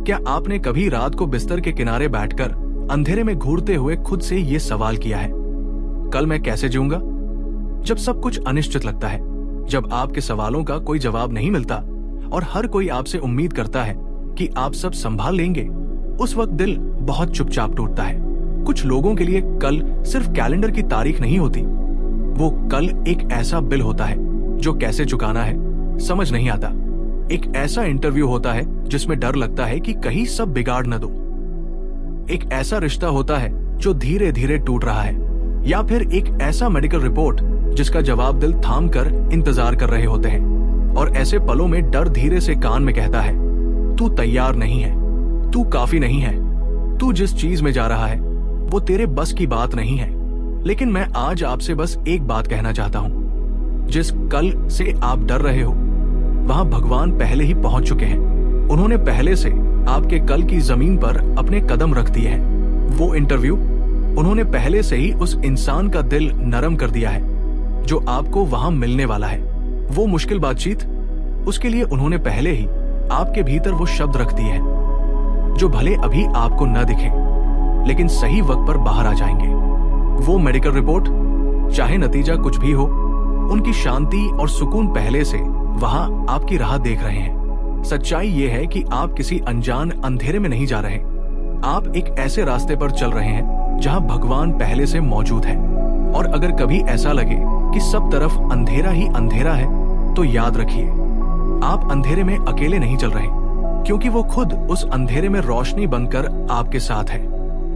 क्या आपने कभी रात को बिस्तर के किनारे बैठकर अंधेरे में घूरते हुए खुद से ये सवाल किया है, कल मैं कैसे जीऊंगा? जब सब कुछ अनिश्चित लगता है, जब आपके सवालों का कोई जवाब नहीं मिलता और हर कोई आपसे उम्मीद करता है कि आप सब संभाल लेंगे, उस वक्त दिल बहुत चुपचाप टूटता है। कुछ लोगों के लिए कल सिर्फ कैलेंडर की तारीख नहीं होती, वो कल एक ऐसा बिल होता है जो कैसे चुकाना है समझ नहीं आता। एक ऐसा इंटरव्यू होता है जिसमें डर लगता है कि कहीं सब बिगाड़ न दो। एक ऐसा रिश्ता होता है जो धीरे धीरे टूट रहा है, या फिर एक ऐसा मेडिकल रिपोर्ट जिसका जवाब दिल थाम कर इंतजार कर रहे होते हैं। और ऐसे पलों में डर धीरे से कान में कहता है, तू तैयार नहीं है, तू काफी नहीं है, तू जिस चीज में जा रहा है वो तेरे बस की बात नहीं है। लेकिन मैं आज आपसे बस एक बात कहना चाहता हूं, जिस कल से आप डर रहे हो वहां भगवान पहले ही पहुंच चुके हैं। उन्होंने पहले से आपके कल की जमीन पर अपने कदम रख दिए हैं। वो इंटरव्यू उन्होंने पहले से ही उस इंसान का दिल नरम कर दिया है जो आपको वहां मिलने वाला है। वो मुश्किल बातचीत, उसके लिए उन्होंने पहले ही आपके भीतर वो शब्द रख दिए हैं जो भले अभी आपको न दिखे लेकिन सही वक्त पर बाहर आ जाएंगे। वो मेडिकल रिपोर्ट, चाहे नतीजा कुछ भी हो, उनकी शांति और सुकून पहले से वहां आपकी राह देख रहे हैं। सच्चाई ये है कि आप किसी अनजान अंधेरे में नहीं जा रहे, आप एक ऐसे रास्ते पर चल रहे हैं जहां भगवान पहले से मौजूद है। और अगर कभी ऐसा लगे कि सब तरफ अंधेरा ही अंधेरा है, तो याद रखिए, आप अंधेरे में अकेले नहीं चल रहे, क्योंकि वो खुद उस अंधेरे में रोशनी बनकर आपके साथ है।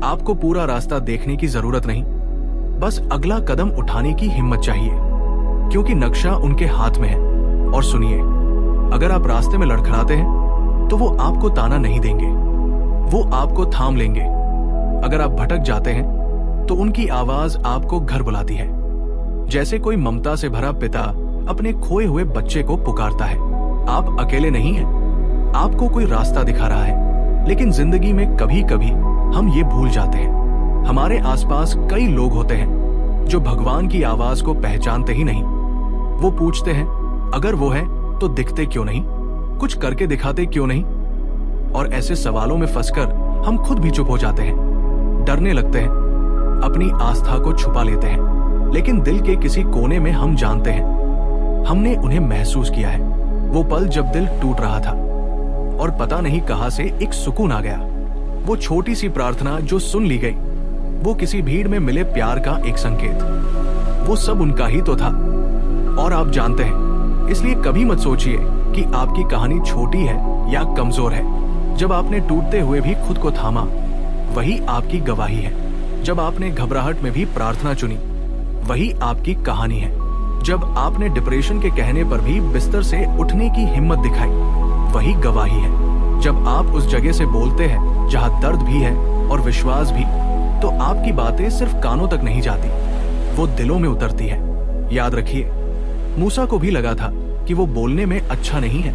आपको पूरा रास्ता देखने की जरूरत नहीं, बस अगला कदम उठाने की हिम्मत चाहिए, क्योंकि नक्शा उनके हाथ में है। और सुनिए, अगर आप रास्ते में लड़खड़ाते हैं तो वो आपको ताना नहीं देंगे, वो आपको थाम लेंगे। अगर आप भटक जाते हैं तो उनकी आवाज आपको घर बुलाती है, जैसे कोई ममता से भरा पिता अपने खोए हुए बच्चे को पुकारता है। आप अकेले नहीं हैं, आपको कोई रास्ता दिखा रहा है। लेकिन जिंदगी में कभी कभी हम ये भूल जाते हैं, हमारे आसपास कई लोग होते हैं जो भगवान की आवाज को पहचानते ही नहीं। वो पूछते हैं, अगर वो है तो दिखते क्यों नहीं, कुछ करके दिखाते क्यों नहीं? और ऐसे सवालों में फंसकर हम खुद भी चुप हो जाते हैं, डरने लगते हैं, अपनी आस्था को छुपा लेते हैं। लेकिन दिल के किसी कोने में हम जानते हैं, हमने उन्हें महसूस किया है। वो पल जब दिल टूट रहा था और पता नहीं कहां से एक सुकून आ गया। वो छोटी सी प्रार्थना जो सुन ली गई, वो किसी भीड़ में मिले प्यार का एक संकेत, वो सब उनका ही तो था। और आप जानते हैं, इसलिए कभी मत सोचिए कि आपकी कहानी छोटी है या कमजोर है। जब आपने टूटते हुए भी खुद को थामा, वही आपकी गवाही है। जब आपने घबराहट में भी प्रार्थना चुनी, वही आपकी कहानी है। जब आपने डिप्रेशन के कहने पर भी बिस्तर से उठने की हिम्मत दिखाई, वही गवाही है। जब आप उस जगह से बोलते हैं जहां दर्द भी है और विश्वास भी, तो आपकी बातें सिर्फ कानों तक नहीं जाती, वो दिलों में उतरती है। याद रखिए, मूसा को भी लगा था कि वो बोलने में अच्छा नहीं है,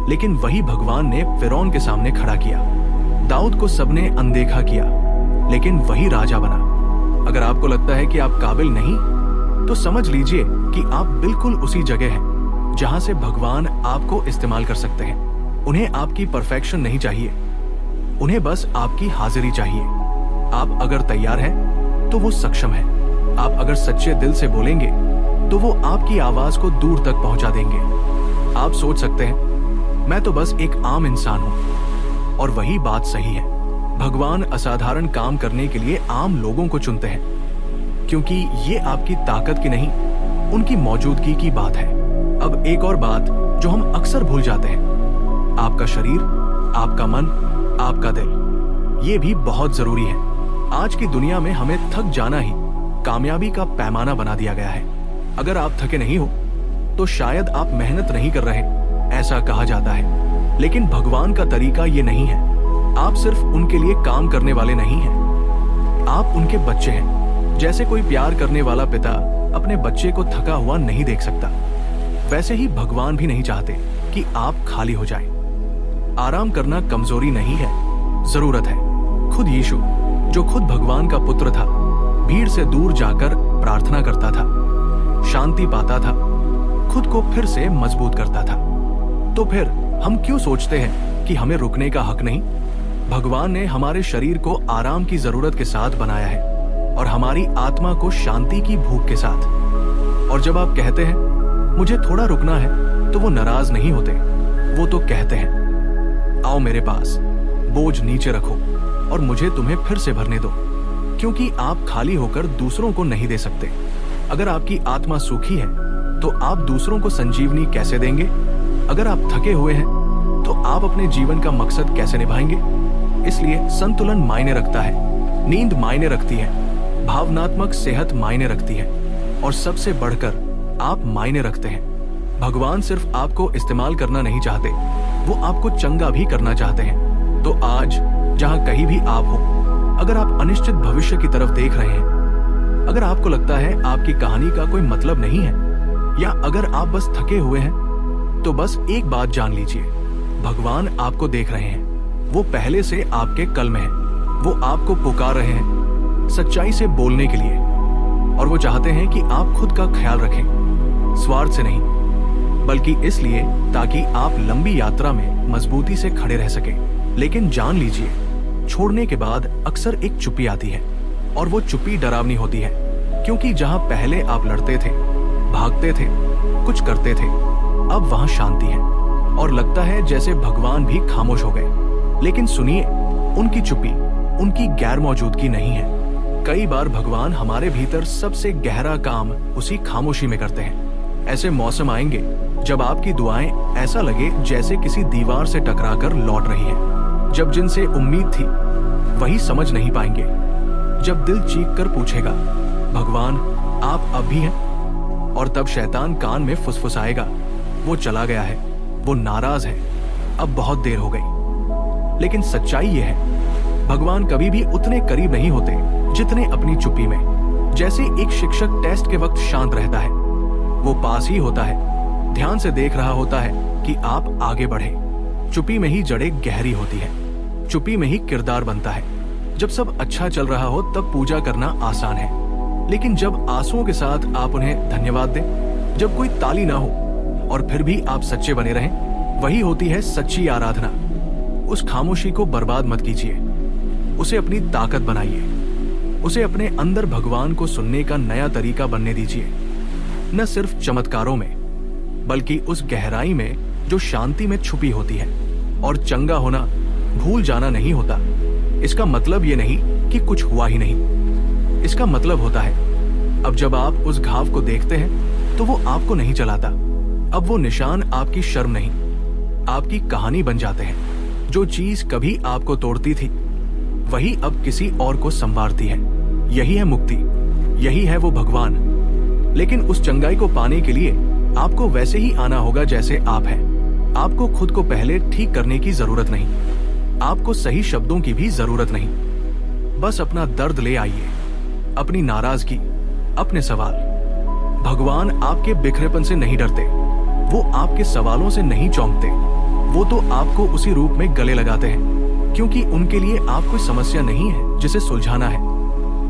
लेकिन वही भगवान ने फिरौन के सामने खड़ा किया। दाऊद को सबने अनदेखा किया, लेकिन वही राजा बना। अगर आपको लगता है कि आप काबिल नहीं, तो समझ लीजिए कि आप बिल्कुल उसी जगह हैं जहां से भगवान आपको इस्तेमाल कर सकते हैं। उन्हें आपकी परफेक्शन नहीं चाहिए, उन्हें बस आपकी हाजिरी चाहिए। आप अगर तैयार हैं, तो वो सक्षम है। आप अगर सच्चे दिल से बोलेंगे, तो वो आपकी आवाज को दूर तक पहुंचा देंगे। आप सोच सकते हैं, मैं तो बस एक आम इंसान हूं, और वही बात सही है। भगवान असाधारण काम करने के लिए आम लोगों को चुनते हैं, क्योंकि ये आपकी ताकत की नहीं, उनकी मौजूदगी की बात है। अब एक और बात जो हम अक्सर भूल जाते हैं, आपका शरीर, आपका मन, आपका दिल, ये भी बहुत जरूरी है। आज की दुनिया में हमें थक जाना ही कामयाबी का पैमाना बना दिया गया है। अगर आप थके नहीं हो, तो शायद आप मेहनत नहीं कर रहे, ऐसा कहा जाता है। लेकिन भगवान का तरीका ये नहीं है। आप सिर्फ उनके लिए काम करने वाले नहीं हैं, आप उनके बच्चे हैं। जैसे कोई प्यार करने वाला पिता अपने बच्चे को थका हुआ नहीं देख सकता, वैसे ही भगवान भी नहीं चाहते कि आप खाली हो जाएं। आराम करना कमजोरी नहीं है, जरूरत है। खुद यीशु, जो खुद भगवान का पुत्र था, भीड़ से दूर जाकर प्रार्थना करता था, शांति पाता था, खुद को फिर से मजबूत करता था। तो फिर हम क्यों सोचते हैं कि हमें रुकने का हक नहीं? भगवान ने हमारे शरीर को आराम की जरूरत के साथ बनाया है और हमारी आत्मा को शांति की भूख के साथ। और जब आप कहते हैं मुझे थोड़ा रुकना है, तो वो नाराज नहीं होते, वो तो कहते हैं आओ मेरे पास, बोझ नीचे रखो और मुझे तुम्हें फिर से भरने दो, क्योंकि आप खाली होकर दूसरों को नहीं दे सकते। अगर आपकी आत्मा सूखी है तो आप दूसरों को संजीवनी कैसे देंगे? अगर आप थके हुए हैं तो आप अपने जीवन का मकसद कैसे निभाएंगे? इसलिए संतुलन मायने रखता है, नींद मायने रखती है, भावनात्मक सेहत मायने रखती है और सबसे बढ़कर आप मायने रखते हैं। भगवान सिर्फ आपको इस्तेमाल करना नहीं चाहते, वो आपको चंगा भी करना चाहते हैं। तो आज जहां कहीं भी आप हो, अगर आप अनिश्चित भविष्य की तरफ देख रहे हैं, अगर आपको लगता है आपकी कहानी का कोई मतलब नहीं है, या अगर आप बस थके हुए हैं, तो बस एक बात जान लीजिए, भगवान आपको देख रहे हैं। वो पहले से आपके कल में है, वो आपको पुकार रहे हैं सच्चाई से बोलने के लिए, और वो चाहते हैं कि आप खुद का ख्याल रखें, स्वार्थ से नहीं, बल्कि इसलिए ताकि आप लंबी यात्रा में मजबूती से खड़े रह सकें। लेकिन जान लीजिए, छोड़ने के बाद अक्सर एक चुप्पी आती है, और वो चुप्पी डरावनी होती है, क्योंकि जहां पहले आप लड़ते थे, भागते थे, कुछ करते थे, अब वहां शांति है और लगता है जैसे भगवान भी खामोश हो गए। लेकिन सुनिए, उनकी चुप्पी उनकी गैर मौजूदगी नहीं है। कई बार भगवान हमारे भीतर सबसे गहरा काम उसी खामोशी में करते हैं। ऐसे मौसम आएंगे जब आपकी दुआएं ऐसा लगे जैसे किसी दीवार से टकराकर लौट रही है, जब जिनसे उम्मीद थी वही समझ नहीं पाएंगे, जब दिल चीख कर पूछेगा भगवान आप अब भी हैं, और तब शैतान कान में फुसफुसाएगा वो चला गया है, वो नाराज है, अब बहुत देर हो गई। लेकिन सच्चाई ये है, भगवान कभी भी उतने करीब नहीं होते जितने अपनी चुप्पी में। जैसे एक शिक्षक टेस्ट के वक्त शांत रहता है, वो पास ही होता है, ध्यान से देख रहा होता है कि आप आगे बढ़े। चुप्पी में ही जड़ें गहरी होती है, चुप्पी में ही किरदार बनता है। जब सब अच्छा चल रहा हो तब पूजा करना आसान है, लेकिन जब आंसुओं के साथ आप उन्हें धन्यवाद दें, जब कोई ताली ना हो और फिर भी आप सच्चे बने रहें, वही होती है सच्ची आराधना। उस खामोशी को बर्बाद मत कीजिए, उसे अपनी ताकत बनाइए, उसे अपने अंदर भगवान को सुनने का नया तरीका बनने दीजिए। न सिर्फ चमत्कारों में, बल्कि उस गहराई में जो शांति में छुपी होती है। और चंगा होना भूल जाना नहीं होता। इसका मतलब ये नहीं कि कुछ हुआ ही नहीं, इसका मतलब होता है अब जब आप उस घाव को देखते हैं तो वो आपको नहीं चलाता। अब वो निशान आपकी शर्म नहीं, आपकी कहानी बन जाते हैं। जो चीज कभी आपको तोड़ती थी वही अब किसी और को संवारती है। यही है मुक्ति, यही है वो भगवान। लेकिन उस चंगाई को पाने के लिए आपको वैसे ही आना होगा जैसे आप हैं। आपको खुद को पहले ठीक करने की जरूरत नहीं, आपको सही शब्दों की भी जरूरत नहीं। बस अपना दर्द ले आइए, अपनी नाराजगी, अपने सवाल। भगवान आपके बिखरेपन से नहीं डरते, वो आपके सवालों से नहीं चौंकते। वो तो आपको उसी रूप में गले लगाते हैं, क्योंकि उनके लिए आप कोई समस्या नहीं है जिसे सुलझाना है।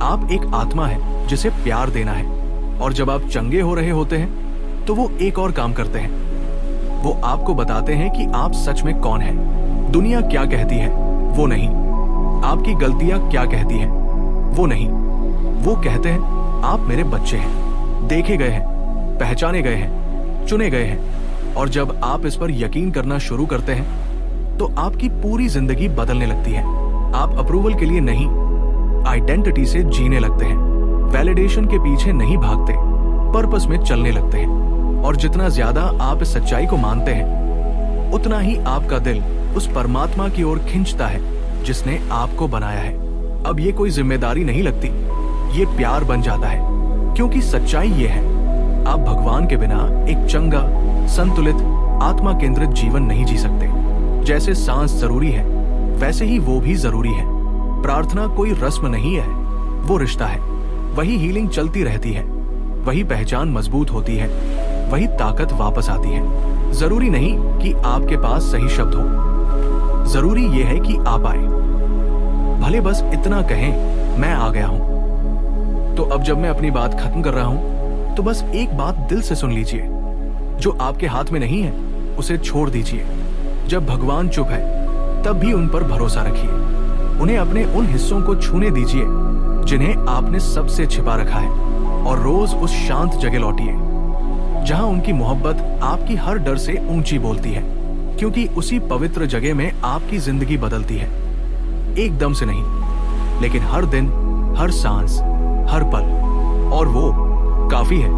आप एक आत्मा है जिसे प्यार देना है। और जब आप चंगे हो रहे होते हैं तो वो एक और काम करते हैं, वो आपको बताते हैं कि आप सच में कौन हैं। दुनिया क्या कहती है वो नहीं, आपकी गलतियां क्या कहती हैं वो नहीं। वो कहते हैं आप मेरे बच्चे हैं, देखे गए हैं, पहचाने गए हैं, चुने गए हैं। और जब आप इस पर यकीन करना शुरू करते हैं तो आपकी पूरी जिंदगी बदलने लगती है। आप अप्रूवल के लिए नहीं, आइडेंटिटी से जीने लगते हैं। वैलिडेशन के पीछे नहीं भागते, पर्पस में चलने लगते हैं। और जितना ज्यादा आप इस सच्चाई को मानते हैं, उतना ही आपका दिल उस परमात्मा की ओर खिंचता है जिसने आपको बनाया है। अब ये कोई जिम्मेदारी नहीं लगती, ये प्यार बन जाता है। क्योंकि सच्चाई ये है, आप भगवान के बिना एक चंगा, संतुलित, आत्मा केंद्रित जीवन नहीं जी सकते। जैसे सांस जरूरी है वैसे ही वो भी जरूरी है। प्रार्थना कोई रस्म नहीं है, वो रिश्ता है। वही हीलिंग चलती रहती है, वही पहचान मजबूत होती है, वही ताकत वापस आती है। जरूरी नहीं कि आपके पास सही शब्द हो, जरूरी यह है कि आप आए। भले बस इतना कहें मैं आ गया हूं। तो अब जब मैं अपनी बात खत्म कर रहा हूं तो बस एक बात दिल से सुन लीजिए, जो आपके हाथ में नहीं है उसे छोड़ दीजिए। जब भगवान चुप है तब भी उन पर भरोसा रखिए। उन्हें अपने उन हिस्सों को छूने दीजिए जिन्हें आपने सबसे छिपा रखा है, और रोज उस शांत जगह लौटिए जहां उनकी मोहब्बत आपकी हर डर से ऊंची बोलती है, क्योंकि उसी पवित्र जगह में आपकी जिंदगी बदलती है। एकदम से नहीं, लेकिन हर दिन, हर सांस, हर पल, और वो काफी है।